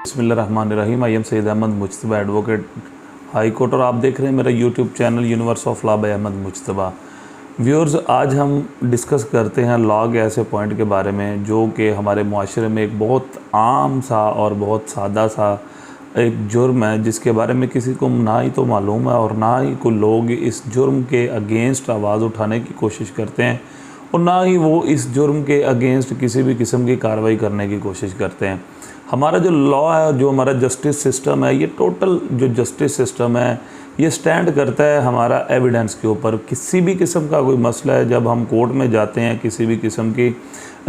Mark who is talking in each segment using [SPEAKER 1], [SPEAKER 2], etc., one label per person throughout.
[SPEAKER 1] बिस्मिल्लाहिर्रहमानिर्रहीम। I am Syed Ahmad Mujtaba, advocate high court, और आप देख रहे हैं मेरा YouTube channel universe of law by Ahmad Mujtaba. Viewers, आज हम डिस्कस करते हैं लॉ के ऐसे पॉइंट के बारे में जो कि हमारे मुआशरे में एक बहुत आम सा और बहुत सादा सा एक जुर्म है, जिसके बारे में किसी को ना ही तो मालूम है और ना ही कोई लोग इस जुर्म के अगेंस्ट आवाज़ उठाने की कोशिश करते हैं और ना ही वो इस जुर्म के अगेंस्ट किसी भी किस्म की कार्रवाई करने की कोशिश करते हैं। हमारा जो लॉ है, जो हमारा जस्टिस सिस्टम है, ये टोटल जो जस्टिस सिस्टम है ये स्टैंड करता है हमारा एविडेंस के ऊपर। किसी भी किस्म का कोई मसला है, जब हम कोर्ट में जाते हैं किसी भी किस्म की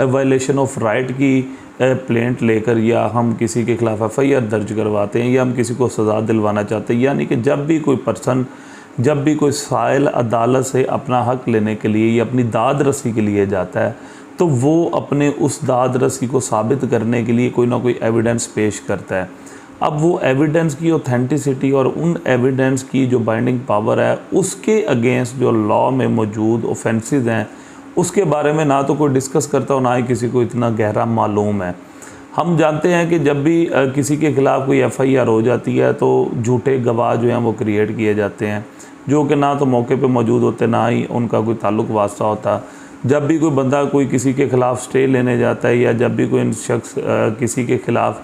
[SPEAKER 1] वायलेशन ऑफ राइट की प्लेंट लेकर, या हम किसी के खिलाफ FIR दर्ज करवाते हैं, या हम किसी को सज़ा दिलवाना चाहते हैं, यानी कि जब भी कोई पर्सन, जब भी कोई साइल अदालत से अपना हक़ लेने के लिए या अपनी दाद रसी के लिए जाता है, तो वो अपने उस दाद रसी को साबित करने के लिए कोई ना कोई एविडेंस पेश करता है। अब वो एविडेंस की ऑथेंटिसिटी और उन एविडेंस की जो बाइंडिंग पावर है, उसके अगेंस्ट जो लॉ में मौजूद ऑफेंसेस हैं, उसके बारे में ना तो कोई डिस्कस करता हो, ना ही किसी को इतना गहरा मालूम है। हम जानते हैं कि जब भी किसी के ख़िलाफ़ कोई FIR हो जाती है तो झूठे गवाह जो हैं वो क्रिएट किए जाते हैं, जो कि ना तो मौके पे मौजूद होते, ना ही उनका कोई ताल्लुक़ वास्ता होता। जब भी कोई बंदा कोई किसी के ख़िलाफ़ स्टे लेने जाता है, या जब भी कोई शख्स किसी के ख़िलाफ़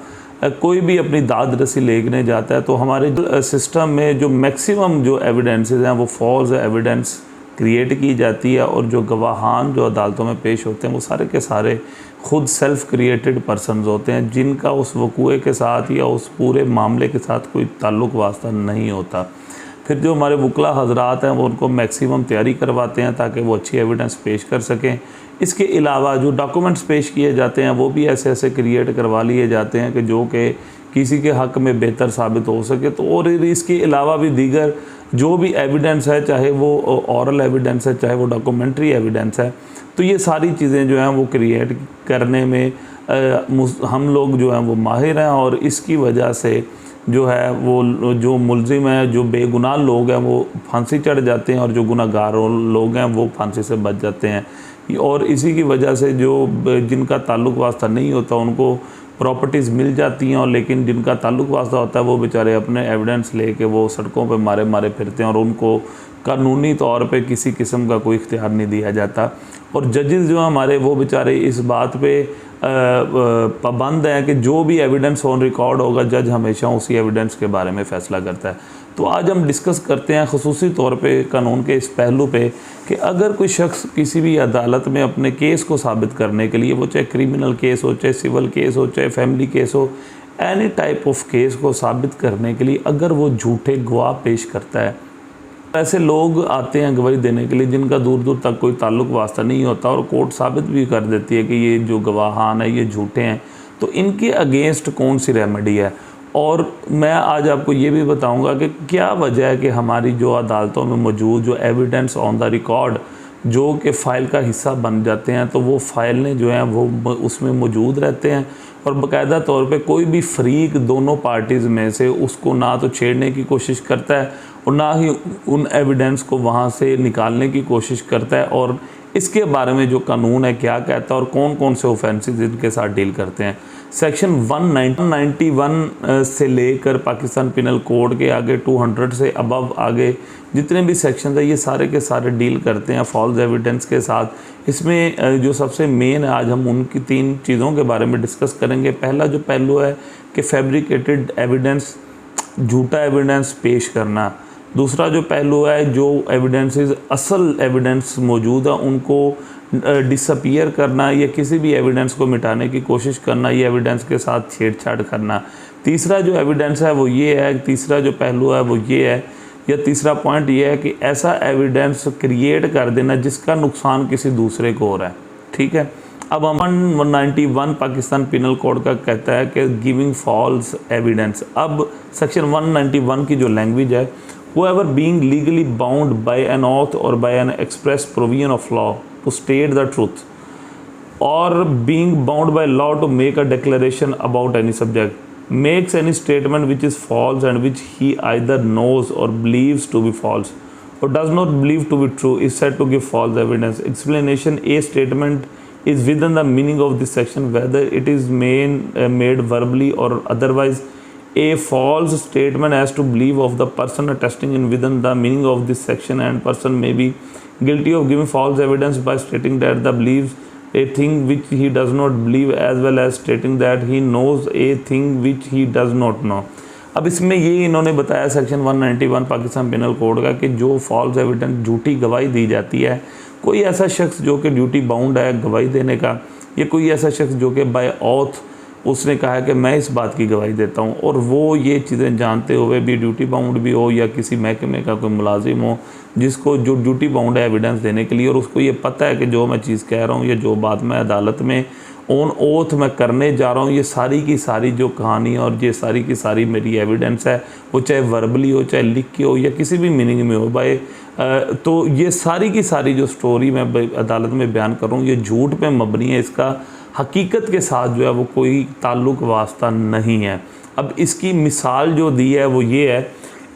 [SPEAKER 1] कोई भी अपनी दाद रसी लेने जाता है, तो हमारे सिस्टम में जो मैक्सिमम जो एविडेंसेस हैं वो फॉल्स एविडेंस क्रिएट की जाती है, और जो गवाहान जो अदालतों में पेश होते हैं वो सारे के सारे खुद सेल्फ़ क्रिएटेड पर्सनस होते हैं, जिनका उस वक़ूए के साथ या उस पूरे मामले के साथ कोई ताल्लुक़ वास्ता नहीं होता। फिर जो हमारे वकला हजरात हैं वो उनको मैक्सिमम तैयारी करवाते हैं ताकि वो अच्छी एविडेंस पेश कर सकें। इसके अलावा जो डॉक्यूमेंट्स पेश किए जाते हैं वो भी ऐसे ऐसे क्रिएट करवा लिए जाते हैं कि जो कि किसी के हक़ में बेहतर साबित हो सके। तो और इसके अलावा भी दीगर जो भी एविडेंस है, चाहे वो औरल एविडेंस है, चाहे वो डॉक्यूमेंट्री एविडेंस है, तो ये सारी चीज़ें जो हैं वो क्रिएट करने में हम लोग जो हैं वो माहिर हैं, और इसकी वजह से जो है वो जो मुलजिम है, जो बेगुनाह लोग हैं वो फांसी चढ़ जाते हैं, और जो गुनाहगार लोग हैं वो फांसी से बच जाते हैं। और इसी की वजह से जो जिनका ताल्लुक़ वास्ता नहीं होता उनको प्रॉपर्टीज़ मिल जाती हैं, और लेकिन जिनका ताल्लुक़ वास्ता होता है वो बेचारे अपने एविडेंस लेके वो सड़कों पे मारे मारे फिरते हैं, और उनको कानूनी तौर पे किसी किस्म का कोई इख्तियार नहीं दिया जाता। और जजेस जो हमारे वो बेचारे इस बात पे पाबंद हैं कि जो भी एविडेंस ऑन रिकॉर्ड होगा, जज हमेशा उसी एविडेंस के बारे में फ़ैसला करता है। तो आज हम डिस्कस करते हैं ख़ुसूसी तौर पे कानून के इस पहलू पे कि अगर कोई शख्स किसी भी अदालत में अपने केस को साबित करने के लिए, वो चाहे क्रिमिनल केस हो, चाहे सिविल केस हो, चाहे फैमिली केस हो, एनी टाइप ऑफ केस को साबित करने के लिए अगर वो झूठे गवाह पेश करता है, ऐसे लोग आते हैं गवाही देने के लिए जिनका दूर दूर तक कोई ताल्लुक़ वास्ता नहीं होता, और कोर्ट साबित भी कर देती है कि ये जो गवाहान है ये झूठे हैं, तो इनके अगेंस्ट कौन सी रेमेडी है। और मैं आज आपको ये भी बताऊंगा कि क्या वजह है कि हमारी जो अदालतों में मौजूद जो एविडेंस ऑन द रिकॉर्ड जो कि फ़ाइल का हिस्सा बन जाते हैं, तो वो फ़ाइलें जो हैं वो उसमें मौजूद रहते हैं, और बाकायदा तौर पे कोई भी फ़रीक दोनों पार्टीज़ में से उसको ना तो छेड़ने की कोशिश करता है और ना ही उन एविडेंस को वहाँ से निकालने की कोशिश करता है, और इसके बारे में जो कानून है क्या कहता है और कौन कौन से ऑफेंसेस इनके साथ डील करते हैं। सेक्शन 191 से लेकर पाकिस्तान पिनल कोड के आगे 200 से अबव आगे जितने भी सेक्शन है, ये सारे के सारे डील करते हैं फॉल्स एविडेंस के साथ। इसमें जो सबसे मेन है, आज हम उनकी 3 चीज़ों के बारे में डिस्कस करेंगे। पहला जो पहलू है कि फैब्रिकेटेड एविडेंस, झूठा एविडेंस पेश करना। दूसरा जो पहलू है, जो एविडेंसेस असल एविडेंस मौजूद है उनको डिसअपीयर करना, या किसी भी एविडेंस को मिटाने की कोशिश करना, ये एविडेंस के साथ छेड़छाड़ करना। तीसरा जो एविडेंस है वो ये है, तीसरा जो पहलू है वो ये है, या तीसरा पॉइंट ये है कि ऐसा एविडेंस क्रिएट कर देना जिसका नुकसान किसी दूसरे को हो रहा है। ठीक है, अब हम 191 पाकिस्तान पिनल कोड का कहता है कि गिविंग फॉल्स एविडेंस। अब सेक्शन 191 की जो लैंग्वेज है, whoever being legally bound by an oath or by an express provision of law to state the truth, or being bound by law to make a declaration about any subject, makes any statement which is false and which he either knows or believes to be false or does not believe to be true, is said to give false evidence. Explanation: a statement is within the meaning of this section, whether it is made verbally or otherwise. A false statement as to belief of the person attesting in within the meaning of this section, and person may be guilty of giving false evidence by stating that the believes a thing which he does not believe, as well as stating that he knows a thing which he does not know. अब इसमें ये इन्होंने बताया section 191 Pakistan penal code का कि जो false evidence, झूठी गवाही दी जाती है, कोई ऐसा शख्स जो कि ड्यूटी बाउंड है गवाही देने का, या कोई ऐसा शख्स जो कि बाय ऑथ उसने कहा है कि मैं इस बात की गवाही देता हूँ, और वो ये चीज़ें जानते हुए भी ड्यूटी बाउंड भी हो, या किसी महकमे का कोई मुलाजिम हो जिसको जो ड्यूटी बाउंड है एविडेंस देने के लिए, और उसको ये पता है कि जो मैं चीज़ कह रहा हूँ या जो बात मैं अदालत में ऑन ओथ मैं करने जा रहा हूँ, ये सारी की सारी जो कहानी और ये सारी की सारी मेरी एविडेंस है, वो चाहे वर्बली हो, चाहे लिख के हो, या किसी भी मीनिंग में हो बाय, तो ये सारी की सारी जो स्टोरी मैं अदालत में बयान कर रहा हूँ, ये झूठ पे मबनी है, इसका हकीकत के साथ जो है वो कोई ताल्लुक़ वास्ता नहीं है। अब इसकी मिसाल जो दी है वो ये है,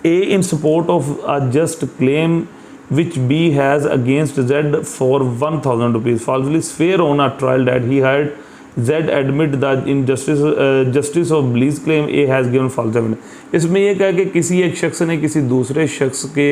[SPEAKER 1] a in support of a just claim which B has against Z for 1,000 rupees falsely swear on a trial that he had Z admit the justice of B's claim A has given false evidence। इसमें यह कहा कि किसी एक शख्स ने किसी दूसरे शख्स के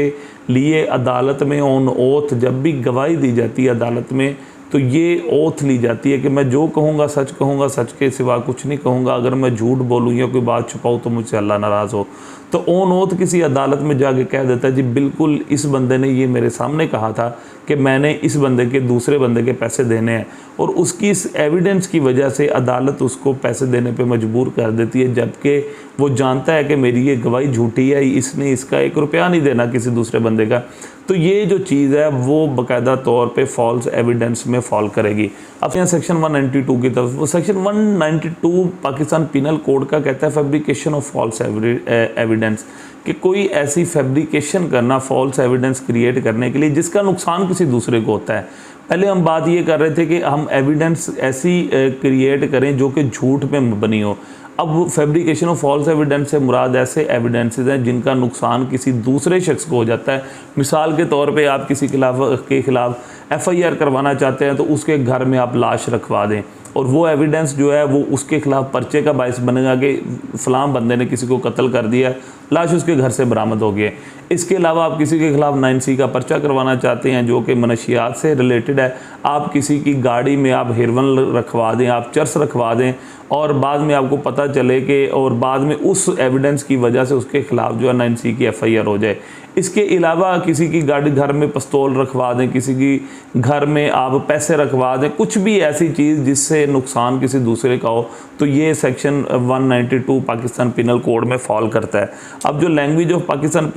[SPEAKER 1] लिए अदालत में ऑन ओथ जब भी गवाही दी जाती है अदालत में, तो ये ओथ ली जाती है कि मैं जो कहूँगा, सच के सिवा कुछ नहीं कहूँगा, अगर मैं झूठ बोलूँ या कोई बात छुपाऊँ तो मुझसे अल्लाह नाराज़ हो। तो ऑन ओथ किसी अदालत में जाके कह देता है जी बिल्कुल इस बंदे ने ये मेरे सामने कहा था कि मैंने इस बंदे के दूसरे बंदे के पैसे देने हैं, और उसकी इस एविडेंस की वजह से अदालत उसको पैसे देने पे मजबूर कर देती है, जबकि वो जानता है कि मेरी ये गवाही झूठी है, इसने इसका 1 रुपया नहीं देना किसी दूसरे बंदे का। तो ये जो चीज़ है वो बाकायदा तौर पे फॉल्स एविडेंस में फॉल करेगी। अब यहाँ सेक्शन 192 की तरफ, वो सेक्शन 192 पाकिस्तान पिनल कोड का कहता है फैब्रिकेशन ऑफ फॉल्स एविडेंस, कि कोई ऐसी फैब्रिकेशन करना फॉल्स एविडेंस क्रिएट करने के लिए जिसका नुकसान किसी दूसरे को होता है। पहले हम बात ये कर रहे थे कि हम एविडेंस ऐसी क्रिएट करें जो कि झूठ पे मबनी हो। अब फैब्रिकेशन ऑफ फॉल्स एविडेंस से मुराद ऐसे एविडेंसेस हैं जिनका नुकसान किसी दूसरे शख्स को हो जाता है। मिसाल के तौर पे आप किसी के खिलाफ FIR करवाना चाहते हैं तो उसके घर में आप लाश रखवा दें, और वो एविडेंस जो है वो उसके खिलाफ पर्चे का बायस बनेगा कि फ़लाँ बंदे ने किसी को कत्ल कर दिया, लाश उसके घर से बरामद हो गई। इसके अलावा आप किसी के खिलाफ 9C का पर्चा करवाना चाहते हैं जो कि मनशियात से रिलेटेड है, आप किसी की गाड़ी में आप हेरोइन रखवा दें, आप चर्स रखवा दें, और बाद में आपको पता चले कि और बाद में उस एविडेंस की वजह से उसके खिलाफ जो है 9C की FIR हो जाए। इसके अलावा किसी की गाड़ी घर में पिस्तौल रखवा दें, किसी की घर में आप पैसे रखवा दें, कुछ भी ऐसी चीज़ जिससे नुकसान किसी दूसरे का हो, तो ये सेक्शन 192 पाकिस्तान पिनल कोड में फॉल करता है। अब जो language of Pakistan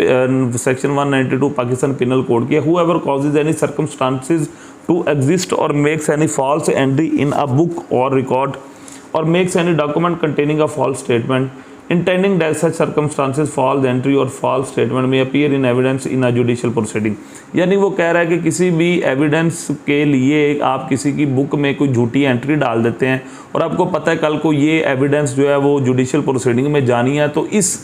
[SPEAKER 1] section 192 Pakistan penal code की, whoever causes any circumstances to exist or makes any false entry in a book or record or makes any document containing a false statement intending that such circumstances false entry or false statement may appear in evidence in a judicial proceeding। यानी वो कह रहा है कि किसी भी evidence के लिए आप किसी की बुक में कोई झूठी एंट्री डाल देते हैं और आपको पता है कल को ये एविडेंस जो है वो जुडिशियल प्रोसीडिंग में जानी है, तो इस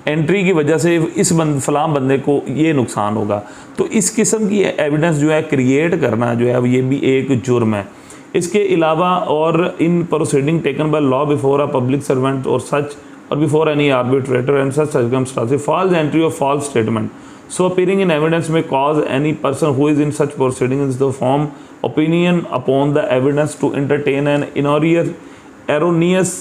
[SPEAKER 1] एंट्री की वजह से इस फलां बंदे को ये नुकसान होगा। तो इस किस्म की एविडेंस जो है क्रिएट करना जो है ये भी एक जुर्म है। इसके अलावा और in proceeding taken by law before a public servant or such or before any arbitrator and such circumstances false entry of false statement so appearing in evidence may cause any person who is in such proceeding in the form opinion upon the evidence to entertain an erroneous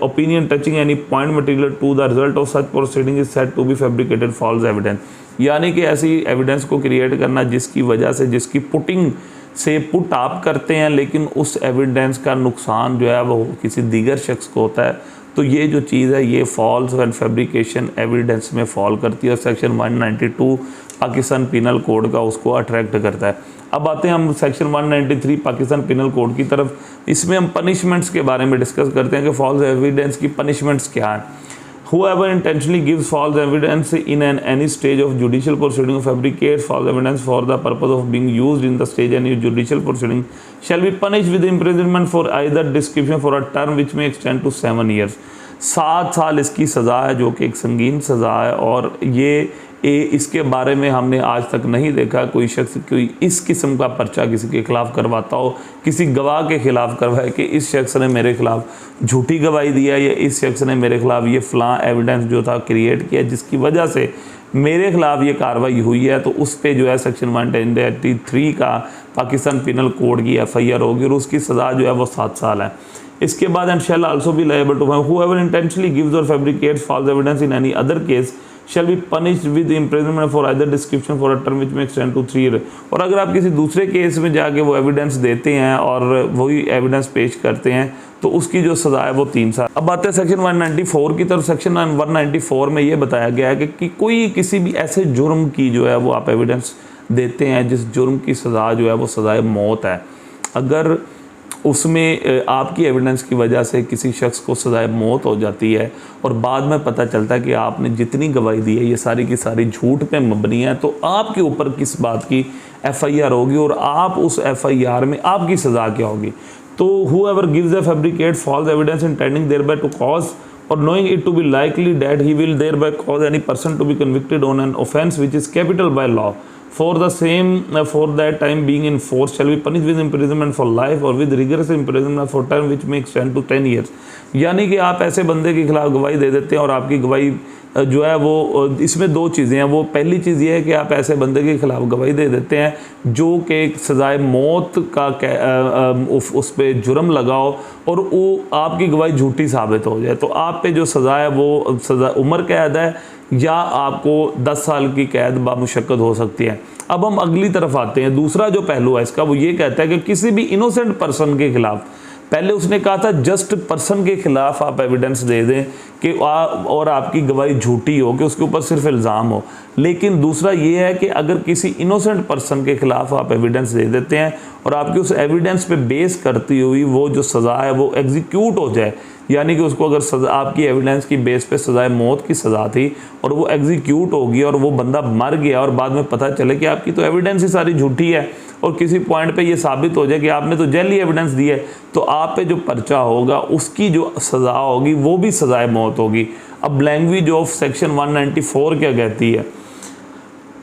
[SPEAKER 1] opinion touching any point material to the result of such proceeding is said to be fabricated false evidence। यानी कि ऐसी evidence को create करना जिसकी वजह से जिसकी putting से पुट आप करते हैं लेकिन उस एविडेंस का नुकसान जो है वो किसी दीगर शख्स को होता है, तो ये जो चीज़ है ये फॉल्स एंड फैब्रिकेशन एविडेंस में फॉल करती है और सेक्शन 192 पाकिस्तान पिनल कोड का उसको अट्रैक्ट करता है। अब आते हैं हम सेक्शन 193 पाकिस्तान पिनल कोड की तरफ। इसमें हम पनिशमेंट्स के बारे में डिस्कस करते हैं कि फॉल्स एविडेंस की पनिशमेंट्स क्या हैं। Whoever intentionally gives false evidence in any stage of judicial proceeding or fabricates false evidence for the purpose of being used in the stage any judicial proceeding shall be punished with imprisonment for either discretion for a term which may extend to 7 years। 7 साल इसकी सज़ा है जो कि एक संगीन सज़ा है, और ये इसके बारे में हमने आज तक नहीं देखा कोई शख्स कोई इस किस्म का पर्चा किसी के खिलाफ करवाता हो, किसी गवाह के खिलाफ करवाए कि इस शख्स ने मेरे खिलाफ झूठी गवाही दिया या इस शख्स ने मेरे खिलाफ ये फ़लाँ एविडेंस जो था क्रिएट किया जिसकी वजह से मेरे खिलाफ ये कार्रवाई हुई है, तो उस पे जो है सेक्शन 183 का पाकिस्तान पिनल कोड की FIR होगी और उसकी सज़ा जो है वो 7 साल है। इसके बाद and shall also be liable to whoever intentionally gives or fabricates false evidence in any other case shall be punished with imprisonment for either description for a term which may extend to 3 year. और अगर आप किसी दूसरे case में जाके वो evidence देते हैं और वही एविडेंस पेश करते हैं तो उसकी जो सज़ा है वो 3 साल। अब आते हैं सेक्शन 194 की तरफ। सेक्शन 194 में ये बताया गया है कि कोई किसी भी ऐसे जुर्म की जो है वो आप एविडेंस देते हैं जिस जुर्म की सज़ा जो है वो सज़ाए मौत है, अगर उसमें आपकी एविडेंस की वजह से किसी शख्स को सज़ाए मौत हो जाती है और बाद में पता चलता है कि आपने जितनी गवाही दी है ये सारी की सारी झूठ पे मबनी है, तो आपके ऊपर किस बात की FIR होगी और आप उस FIR में आपकी सज़ा क्या होगी। तो whoever gives a fabricate false evidence intending thereby to cause or knowing it to be likely that he will thereby cause any person to be convicted on an offence which is capital by law for the same for that time being in force shall be punished with imprisonment for life or with rigorous imprisonment for term which may extend to 10 years। यानी कि आप ऐसे बंदे के खिलाफ गवाही दे देते हैं और आपकी गवाही जो है वो इसमें 2 चीज़ें हैं। वो पहली चीज़ ये है कि आप ऐसे बंदे के खिलाफ गवाही दे देते हैं जो कि सज़ाए मौत का उस पर जुर्म लगाओ और वो आपकी गवाही झूठी साबित हो जाए, तो आप पे जो सज़ा है वो सज़ा उम्र कैद है या आपको 10 साल की कैद बामुशक्कत हो सकती है। अब हम अगली तरफ आते हैं। दूसरा जो पहलू है इसका वो ये कहता है कि किसी भी इनोसेंट पर्सन के खिलाफ, पहले उसने कहा था जस्ट पर्सन के खिलाफ आप एविडेंस दे दें कि और आपकी गवाही झूठी हो कि उसके ऊपर सिर्फ इल्ज़ाम हो, लेकिन दूसरा ये है कि अगर किसी इनोसेंट पर्सन के खिलाफ आप एविडेंस दे देते हैं और आपकी उस एविडेंस पे बेस करती हुई वो जो सज़ा है वो एग्जीक्यूट हो जाए, यानी कि उसको अगर सज़ा आपकी एविडेंस की बेस पे सज़ाए मौत की सज़ा थी और वो एग्जीक्यूट होगी और वो बंदा मर गया और बाद में पता चले कि आपकी तो एविडेंस ही सारी झूठी है और किसी पॉइंट पे ये साबित हो जाए कि आपने तो जैली एविडेंस दी है, तो आप पे जो पर्चा होगा उसकी जो सज़ा होगी वो भी सज़ाए मौत होगी। अब लैंग्वेज ऑफ सेक्शन 194 क्या कहती है?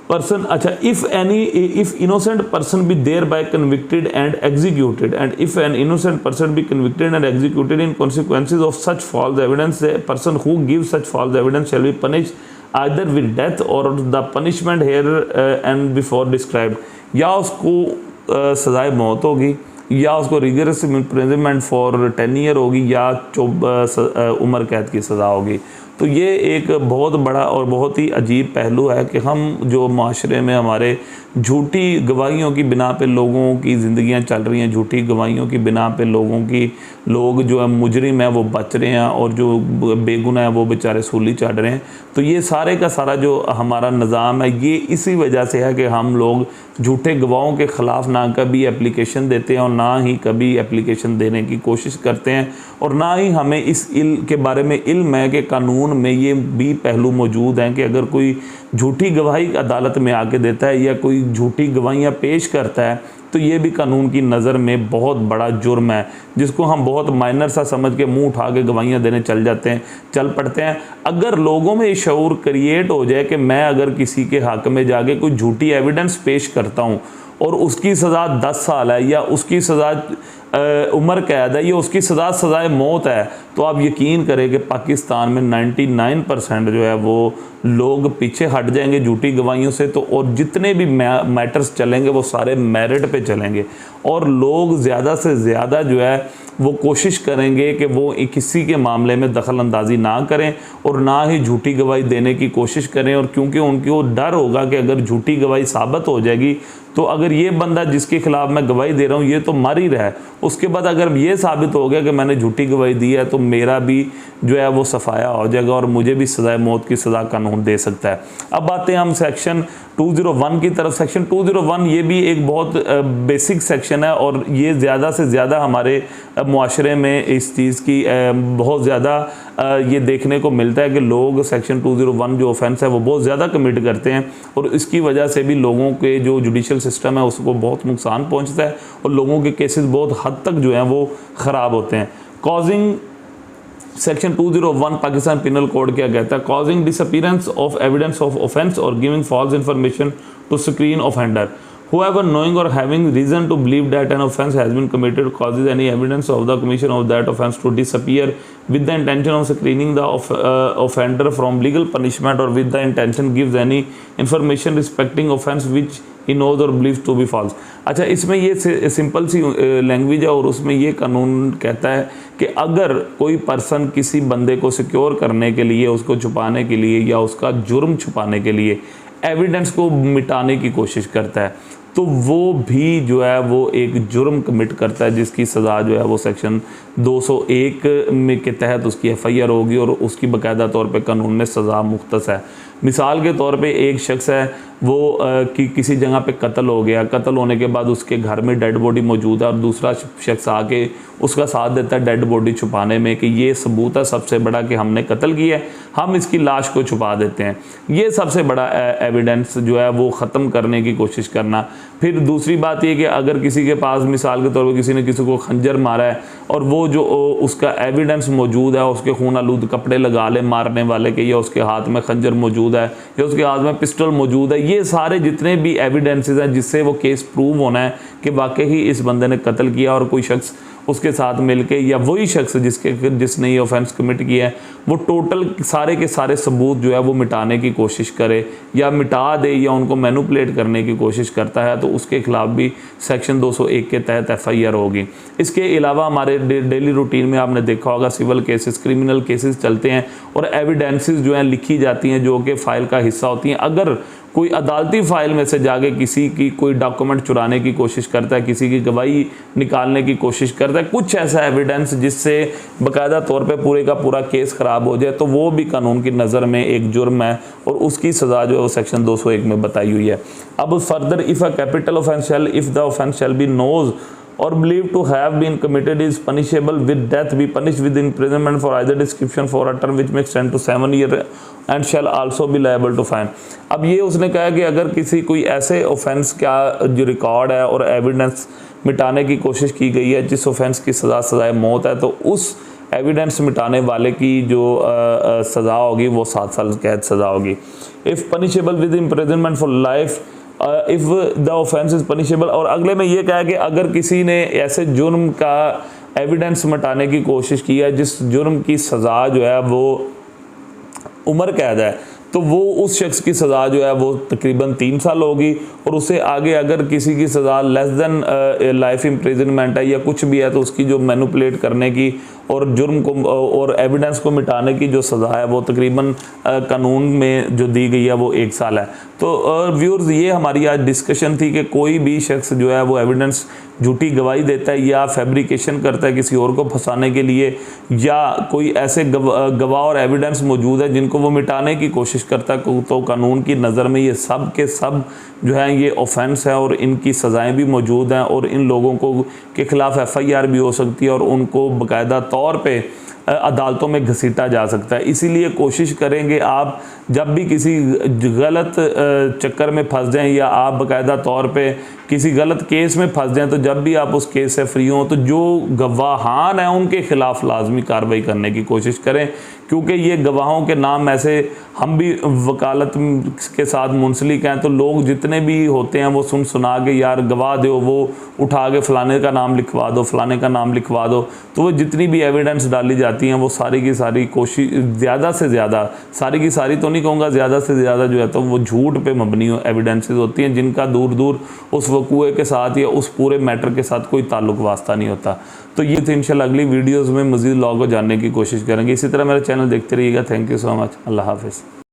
[SPEAKER 1] पर्सन, अच्छा, if innocent person be there by convicted and executed and if an innocent person be convicted and executed in consequences of such false evidence, the person who gives such false evidence shall be punished either with death or the punishment here and before described। या उसको सज़ाए मौत होगी या उसको rigorous imprisonment for 10 year होगी या उम्र कैद की सज़ा होगी। तो ये एक बहुत बड़ा और बहुत ही अजीब पहलू है कि हम जो माशरे में हमारे झूठी गवाहियों की बिना पे लोगों की ज़िंदगियां चल रही हैं, झूठी गवाहियों की बिना पे लोग जो है मुजरिम है वो बच रहे हैं और जो बेगुनाह है वो बेचारे सूली चढ़ रहे हैं। तो ये सारे का सारा जो हमारा निज़ाम है ये इसी वजह से है कि हम लोग झूठे गवाहों के ख़िलाफ़ ना कभी एप्लीकेशन देते हैं और ना ही कभी एप्लीकेशन देने की कोशिश करते हैं और ना ही हमें इस के बारे में इल्म है कि कानून में ये भी पहलू मौजूद हैं कि अगर कोई झूठी गवाही अदालत में आके देता है या कोई झूठी गवाहियाँ पेश करता है तो ये भी कानून की नज़र में बहुत बड़ा जुर्म है, जिसको हम बहुत माइनर सा समझ के मुंह उठा के गवाहियाँ देने चल पड़ते हैं। अगर लोगों में ये शऊर क्रिएट हो जाए कि मैं अगर किसी के हक़ में जाके कोई झूठी एविडेंस पेश करता हूँ और उसकी सज़ा 10 साल है या उसकी सज़ा उम्र कैद है या उसकी सज़ाए मौत है, तो आप यकीन करें कि पाकिस्तान में 99% जो है वो लोग पीछे हट जाएंगे झूठी गवाहियों से। तो और जितने भी मैटर्स चलेंगे वो सारे मेरिट पे चलेंगे और लोग ज़्यादा से ज़्यादा जो है वो कोशिश करेंगे कि वो किसी के मामले में दखल अंदाजी ना करें और ना ही झूठी गवाही देने की कोशिश करें। और क्योंकि उनको डर होगा कि अगर झूठी गवाही साबित हो जाएगी तो अगर ये बंदा जिसके खिलाफ मैं गवाही दे रहा हूँ ये तो मर ही रहा है, उसके बाद अगर ये साबित हो गया कि मैंने झूठी गवाही दी है तो मेरा भी जो है वो सफाया हो जाएगा और मुझे भी सज़ाए मौत की सज़ा कानून दे सकता है। अब आते हैं हम सेक्शन 201 की तरफ। सेक्शन 201 ये भी एक बहुत बेसिक सेक्शन है और ये ज़्यादा से ज़्यादा हमारे मुआशरे में इस चीज़ की बहुत ज़्यादा ये देखने को मिलता है कि लोग सेक्शन 201 जो ऑफेंस है वो बहुत ज़्यादा कमिट करते हैं और इसकी वजह से भी लोगों के जो जुडिशल सिस्टम है उसको बहुत नुकसान पहुंचता है और लोगों के केसेस बहुत हद तक जो हैं वो ख़राब होते हैं। Causing section 201 Pakistan penal code क्या कहता है? Causing disappearance of evidence of offence or giving false information to screen offender. Whoever knowing or having reason to believe that an offence has been committed causes any evidence of the commission of that offence to disappear with the intention of screening the offender from legal punishment or with the intention gives any information respecting offence which he knows or believes to be false। अच्छा, इसमें ये simple सी language है और उसमें ये कानून कहता है कि अगर कोई पर्सन किसी बंदे को सिक्योर करने के लिए, उसको छुपाने के लिए या उसका जुर्म छुपाने के लिए एविडेंस को मिटाने की कोशिश करता है तो वो भी जो है वो एक जुर्म कमिट करता है जिसकी सज़ा जो है वो सेक्शन 201 में के तहत उसकी FIR होगी और उसकी बाकायदा तौर पे कानून में सज़ा मुख्तस है। मिसाल के तौर पे एक शख्स है वो कि किसी जगह पे कत्ल हो गया, कत्ल होने के बाद उसके घर में डेड बॉडी मौजूद है और दूसरा शख्स आके उसका साथ देता है डेड बॉडी छुपाने में कि ये सबूत है सबसे बड़ा कि हमने कत्ल किया है, हम इसकी लाश को छुपा देते हैं। ये सबसे बड़ा एविडेंस जो है वो ख़त्म करने की कोशिश करना। फिर दूसरी बात ये कि अगर किसी के पास मिसाल के तौर पर किसी ने किसी को खंजर मारा है और वो जो उसका एविडेंस मौजूद है, उसके खून आलूद कपड़े लगा ले मारने वाले के, या उसके हाथ में खंजर मौजूद है या उसके हाथ में पिस्टल मौजूद है, ये सारे जितने भी एविडेंसेस हैं जिससे वो केस प्रूव होना है कि वाकई ही इस बंदे ने कत्ल किया और कोई शख्स उसके साथ मिलके या वही शख्स जिसने ये ऑफेंस कमिट किया है वो टोटल सारे के सारे सबूत जो है वो मिटाने की कोशिश करे या मिटा दे या उनको मैनिपुलेट करने की कोशिश करता है तो उसके खिलाफ भी सेक्शन 201 के तहत FIR होगी। इसके अलावा हमारे डेली रूटीन में आपने देखा होगा सिविल केसेस, क्रिमिनल केसेस चलते हैं और एविडेंसेस जो हैं लिखी जाती हैं जो कि फ़ाइल का हिस्सा होती हैं। अगर कोई अदालती फ़ाइल में से जाके किसी की कोई डॉक्यूमेंट चुराने की कोशिश करता है, किसी की गवाही निकालने की कोशिश करता है, कुछ ऐसा एविडेंस जिससे बाकायदा तौर पे पूरे का पूरा केस ख़राब हो जाए तो वो भी कानून की नज़र में एक जुर्म है और उसकी सज़ा जो है वो सेक्शन 201 में बताई हुई है। अब further if a capital offence shall if the offence shall be known or believed to have been committed is punishable with death, be punished with imprisonment for either description for a term which may extend to 7 years and shall also be liable to fine। अब ये उसने कहा कि अगर किसी कोई ऐसे offence का जो रिकॉर्ड है और एविडेंस मिटाने की कोशिश की गई है जिस ऑफेंस की सज़ाए मौत है तो उस एविडेंस मिटाने वाले की जो सज़ा होगी वो 7 साल कैद सज़ा होगी। If punishable with imprisonment for life if the offence is punishable. और अगले में ये कहा कि अगर किसी ने ऐसे जुर्म का एविडेंस मिटाने की कोशिश की है जिस जुर्म की सज़ा जो है वो उम्र कैद है तो वो उस शख्स की सज़ा जो है वो तकरीबन 3 साल होगी और उससे आगे अगर किसी की सज़ा लेस दैन लाइफ इम्प्रिजनमेंट है या कुछ भी है तो उसकी जो मैनिपुलेट करने की और जुर्म को और एविडेंस को मिटाने की जो सज़ा है वो तकरीबन कानून में जो दी गई है वो 1 साल है। तो व्यूअर्स ये हमारी आज डिस्कशन थी कि कोई भी शख्स जो है वो एविडेंस झूठी गवाही देता है या फैब्रिकेशन करता है किसी और को फंसाने के लिए या कोई ऐसे गवाह और एविडेंस मौजूद है जिनको वो मिटाने की कोशिश करता है तो कानून की नज़र में ये सब के सब जो है ये ऑफेंस है और इनकी सज़ाएं भी मौजूद हैं और इन लोगों को के ख़िलाफ़ FIR भी हो सकती है और उनको बाकायदा तौर पे अदालतों में घसीटा जा सकता है। इसीलिए कोशिश करेंगे आप जब भी किसी गलत चक्कर में फंस जाएं या आप बाकायदा तौर पे किसी गलत केस में फंस जाएं तो जब भी आप उस केस से फ्री हों तो जो गवाहान हैं उनके ख़िलाफ़ लाजमी कार्रवाई करने की कोशिश करें क्योंकि ये गवाहों के नाम ऐसे हम भी वकालत के साथ मुंसलिक हैं तो लोग जितने भी होते हैं वो सुना के यार गवाह दो, वो उठा के फ़लाने का नाम लिखवा दो, फ़लाने का नाम लिखवा दो, तो वो जितनी भी एविडेंस डाली जाती हैं वो सारी की सारी कोशिश ज़्यादा से ज़्यादा, सारी की सारी तो नहीं कहूँगा, ज़्यादा से ज़्यादा जो है तो वो झूठ पे मबनी एविडेंसेस होती हैं जिनका दूर दूर उस वकूए के साथ या उस पूरे मैटर के साथ कोई ताल्लुक वास्ता नहीं होता। तो ये तो इंशाल्लाह अगली वीडियोज़ में मज़ीद लॉ को जानने की कोशिश करेंगे। इसी तरह मेरा चैनल देखते रहिएगा। Thank you so much. अल्लाह हाफ़िज़।